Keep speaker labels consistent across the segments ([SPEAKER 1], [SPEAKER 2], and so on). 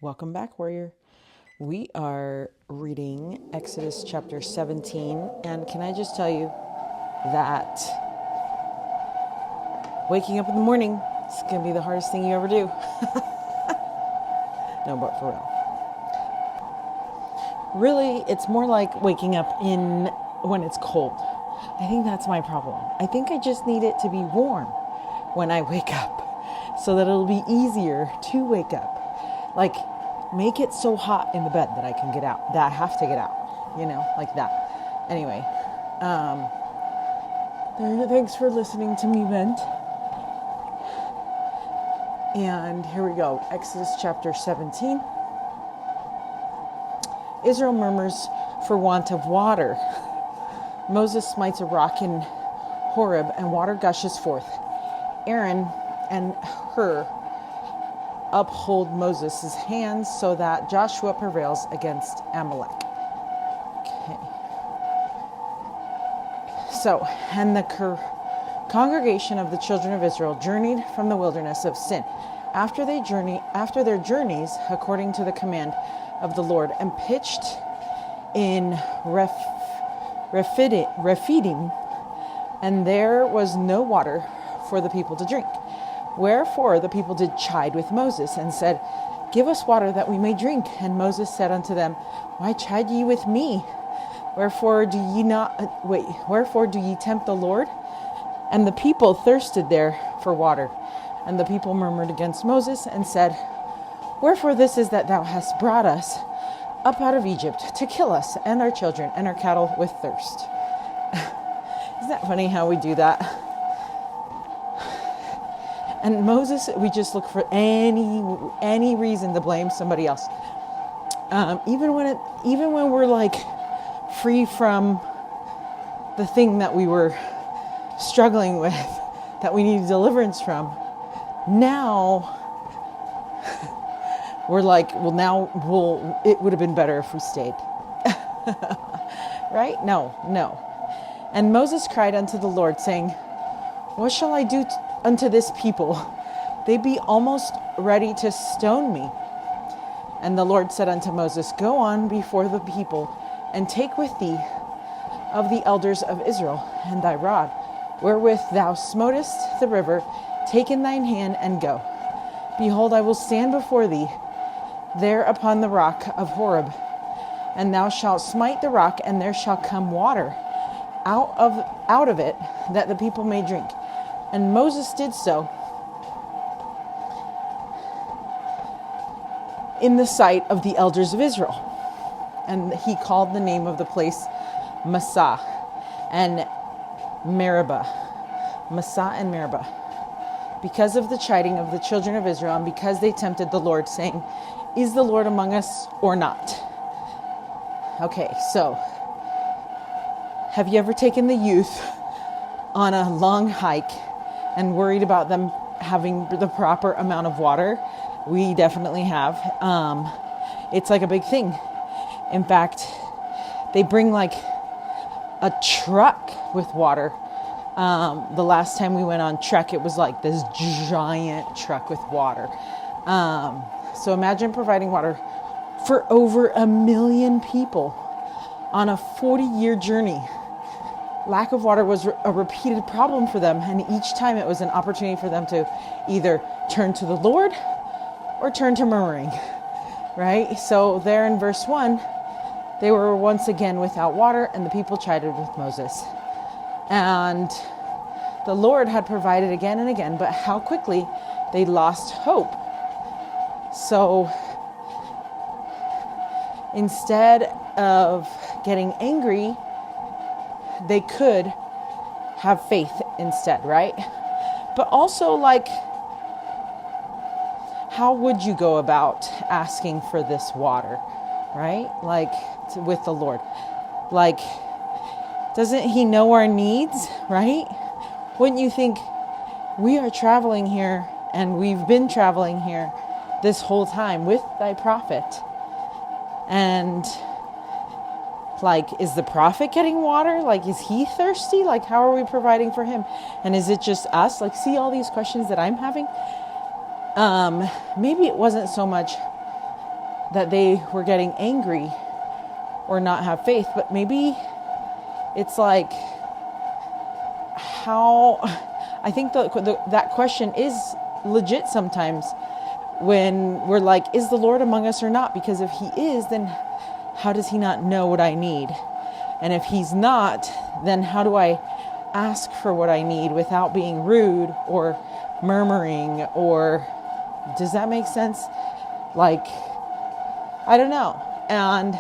[SPEAKER 1] Welcome back, warrior. We are reading Exodus chapter 17, and can I just tell you that waking up in the morning is going to be the hardest thing you ever do. No, but for real. Really, it's more like waking up when it's cold. I think that's my problem. I think I just need it to be warm when I wake up so that it'll be easier to wake up. Like, make it so hot in the bed that I can get out, that I have to get out, like that. Anyway, thanks for listening to me vent. And here we go, Exodus chapter 17. Israel murmurs for want of water. Moses smites a rock in Horeb, and water gushes forth. Aaron and Hur uphold Moses' hands so that Joshua prevails against Amalek. Okay. So, and the congregation of the children of Israel journeyed from the wilderness of Sin after their journeys according to the command of the Lord, and pitched in Rephidim, and there was no water for the people to drink. Wherefore the people did chide with Moses, and said, Give us water that we may drink. And Moses said unto them, Why chide ye with me? Wherefore do ye tempt the Lord? And the people thirsted there for water. And the people murmured against Moses, and said, Wherefore this is that thou hast brought us up out of Egypt to kill us and our children and our cattle with thirst. Isn't that funny how we do that? And Moses, we just look for any reason to blame somebody else. Even when we're like free from the thing that we were struggling with, that we need deliverance from. Now we're like, it would have been better if we stayed. Right? No. And Moses cried unto the Lord, saying, What shall I do unto this people? They be almost ready to stone me. And the Lord said unto Moses, Go on before the people, and take with thee of the elders of Israel, and thy rod, wherewith thou smotest the river, take in thine hand, and go. Behold, I will stand before thee there upon the rock of Horeb, and thou shalt smite the rock, and there shall come water out of it, that the people may drink. And Moses did so in the sight of the elders of Israel. And he called the name of the place Massah and Meribah. Massah and Meribah. Because of the chiding of the children of Israel, and because they tempted the Lord, saying, Is the Lord among us or not? Okay, so have you ever taken the youth on a long hike and worried about them having the proper amount of water? We definitely have. It's like a big thing. In fact, they bring like a truck with water. The last time we went on trek, it was like this giant truck with water. So imagine providing water for over 1 million people on a 40-year journey. Lack of water was a repeated problem for them, and each time it was an opportunity for them to either turn to the Lord or turn to murmuring, right? So there in verse 1, they were once again without water, and the people chided with Moses. And the Lord had provided again and again, but how quickly they lost hope. So instead of getting angry, they could have faith instead, right? But also, like, how would you go about asking for this water, right? Like, with the Lord. Like, doesn't he know our needs, right? Wouldn't you think, we are traveling here, and we've been traveling here this whole time with thy prophet. And like, is the prophet getting water? Like, is he thirsty? Like, how are we providing for him? And is it just us? Like, see all these questions that I'm having? Maybe it wasn't so much that they were getting angry or not have faith, but maybe it's like how, I think that question is legit sometimes when we're like, is the Lord among us or not? Because if he is, then how does he not know what I need? And if he's not, then how do I ask for what I need without being rude or murmuring? Or does that make sense? Like, I don't know. And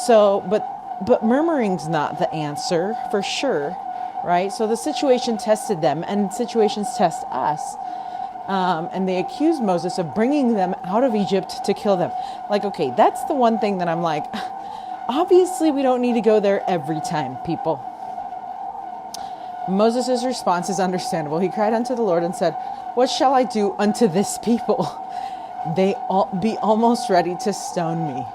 [SPEAKER 1] so, but murmuring's not the answer for sure, right? So the situation tested them, and situations test us. And they accused Moses of bringing them out of Egypt to kill them. Like, okay, that's the one thing that I'm like, obviously we don't need to go there every time, people. Moses' response is understandable. He cried unto the Lord and said, what shall I do unto this people? They be almost ready to stone me.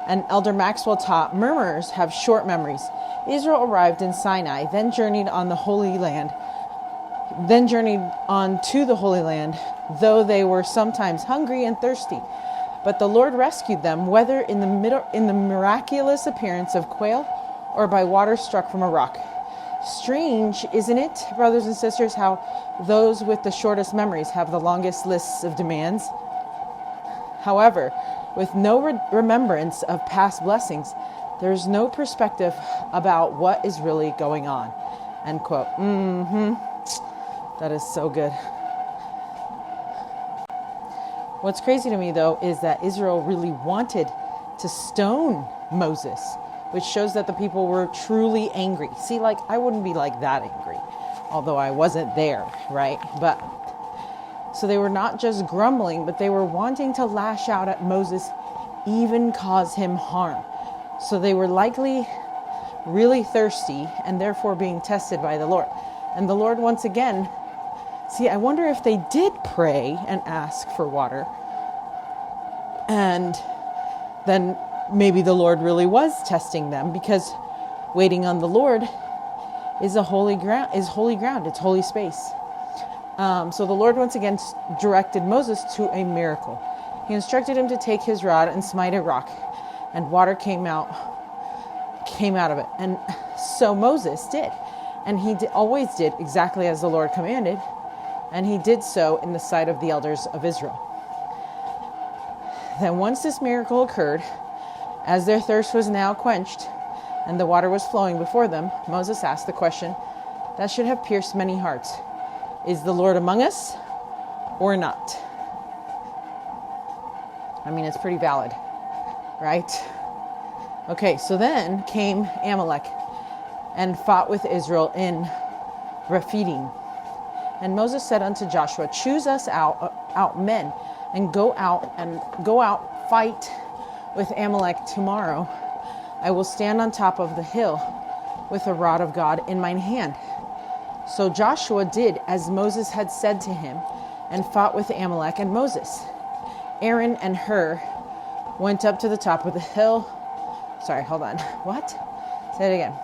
[SPEAKER 1] And Elder Maxwell taught, murmurers have short memories. Israel arrived in Sinai, then journeyed on to the Holy Land, though they were sometimes hungry and thirsty. But the Lord rescued them, whether in the miraculous appearance of quail or by water struck from a rock. Strange, isn't it, brothers and sisters, how those with the shortest memories have the longest lists of demands? However, with no remembrance of past blessings, there's no perspective about what is really going on. End quote. That is so good. What's crazy to me, though, is that Israel really wanted to stone Moses, which shows that the people were truly angry. See, like, I wouldn't be like that angry, although I wasn't there, right? But so they were not just grumbling, but they were wanting to lash out at Moses, even cause him harm. So they were likely really thirsty and therefore being tested by the Lord. And the Lord, once again, see, I wonder if they did pray and ask for water, and then maybe the Lord really was testing them, because waiting on the Lord is holy ground. It's holy space. So the Lord once again directed Moses to a miracle. He instructed him to take his rod and smite a rock, and water came out of it. And so Moses did, and he always did exactly as the Lord commanded, and he did so in the sight of the elders of Israel. Then once this miracle occurred, as their thirst was now quenched and the water was flowing before them, Moses asked the question that should have pierced many hearts: is the Lord among us or not? I mean, it's pretty valid, right? Okay, so then came Amalek and fought with Israel in Rephidim. And Moses said unto Joshua, choose us out men, and go out, fight with Amalek tomorrow. I will stand on top of the hill with the rod of God in mine hand. So Joshua did as Moses had said to him, and fought with Amalek and Moses. Aaron and Hur went up to the top of the hill. Sorry, hold on. What? Say it again.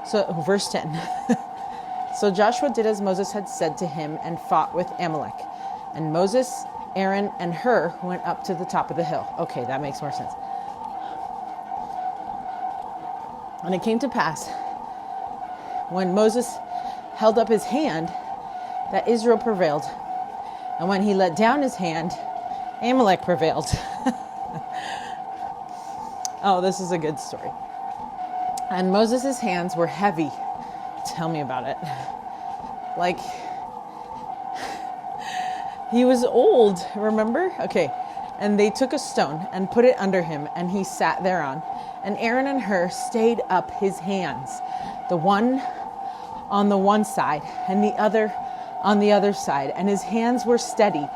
[SPEAKER 1] So, verse 10. So Joshua did as Moses had said to him, and fought with Amalek. And Moses, Aaron, and Hur went up to the top of the hill. Okay, that makes more sense. And it came to pass, when Moses held up his hand, that Israel prevailed. And when he let down his hand, Amalek prevailed. Oh, this is a good story. And Moses' hands were heavy. Tell me about it. Like, he was old, remember? Okay. And they took a stone and put it under him, and he sat thereon. And Aaron and Hur stayed up his hands, the one on the one side and the other on the other side. And his hands were steady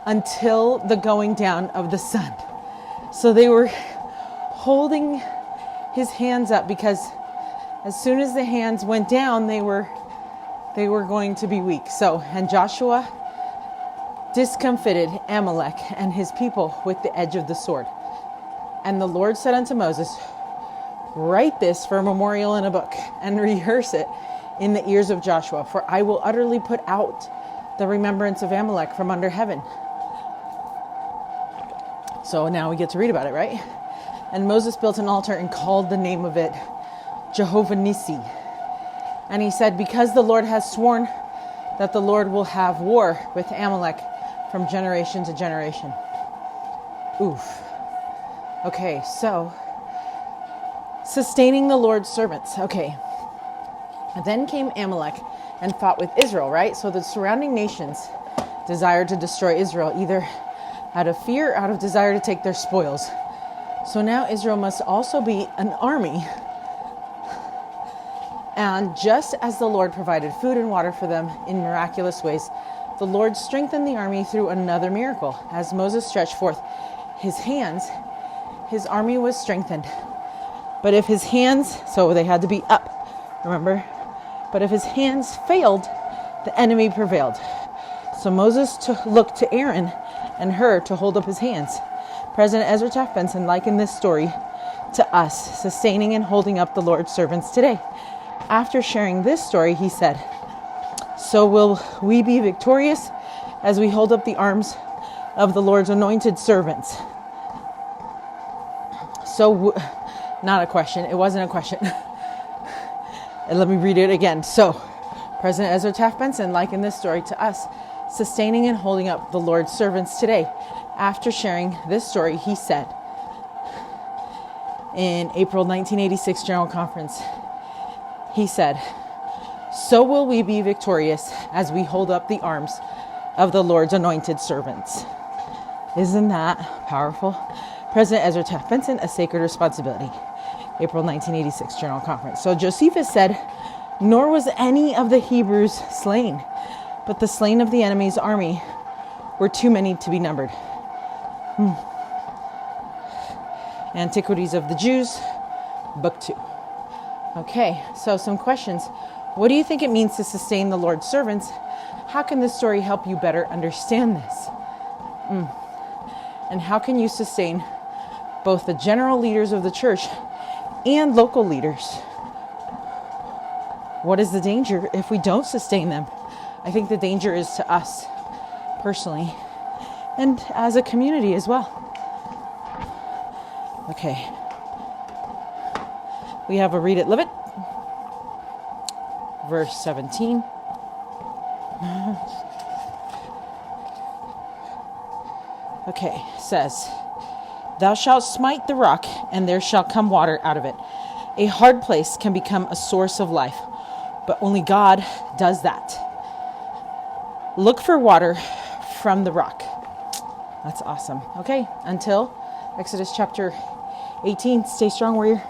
[SPEAKER 1] until the going down of the sun. So they were holding his hands up, because as soon as the hands went down, they were going to be weak. So, and Joshua discomfited Amalek and his people with the edge of the sword. And the Lord said unto Moses, write this for a memorial in a book, and rehearse it in the ears of Joshua, for I will utterly put out the remembrance of Amalek from under heaven. So now we get to read about it, right? And Moses built an altar and called the name of it Jehovah Nissi. And he said, because the Lord has sworn that the Lord will have war with Amalek from generation to generation. Oof. Okay, so sustaining the Lord's servants. Okay. And then came Amalek and fought with Israel, right? So the surrounding nations desired to destroy Israel, either out of fear or out of desire to take their spoils. So now Israel must also be an army. And just as the Lord provided food and water for them in miraculous ways, the Lord strengthened the army through another miracle. As Moses stretched forth his hands, his army was strengthened. But if his hands, so they had to be up, remember? But if his hands failed, the enemy prevailed. So Moses looked to Aaron and Hur to hold up his hands. President Ezra Taft Benson likened this story to us, sustaining and holding up the Lord's servants today. After sharing this story, he said, so will we be victorious as we hold up the arms of the Lord's anointed servants. So, not a question. It wasn't a question. And let me read it again. So, President Ezra Taft Benson likened this story to us, sustaining and holding up the Lord's servants today. After sharing this story, he said, in April 1986 General Conference, he said, so will we be victorious as we hold up the arms of the Lord's anointed servants. Isn't that powerful? President Ezra Taft Benson, A Sacred Responsibility. April 1986 General Conference. So Josephus said, nor was any of the Hebrews slain, but the slain of the enemy's army were too many to be numbered. Antiquities of the Jews, Book 2. Okay, so some questions. What do you think it means to sustain the Lord's servants? How can this story help you better understand this? And how can you sustain both the general leaders of the church and local leaders? What is the danger if we don't sustain them? I think the danger is to us personally and as a community as well. Okay. We have a read it, live it. Verse 17. Okay, says, thou shalt smite the rock, and there shall come water out of it. A hard place can become a source of life, but only God does that. Look for water from the rock. That's awesome. Okay, until Exodus chapter 18. Stay strong, warrior.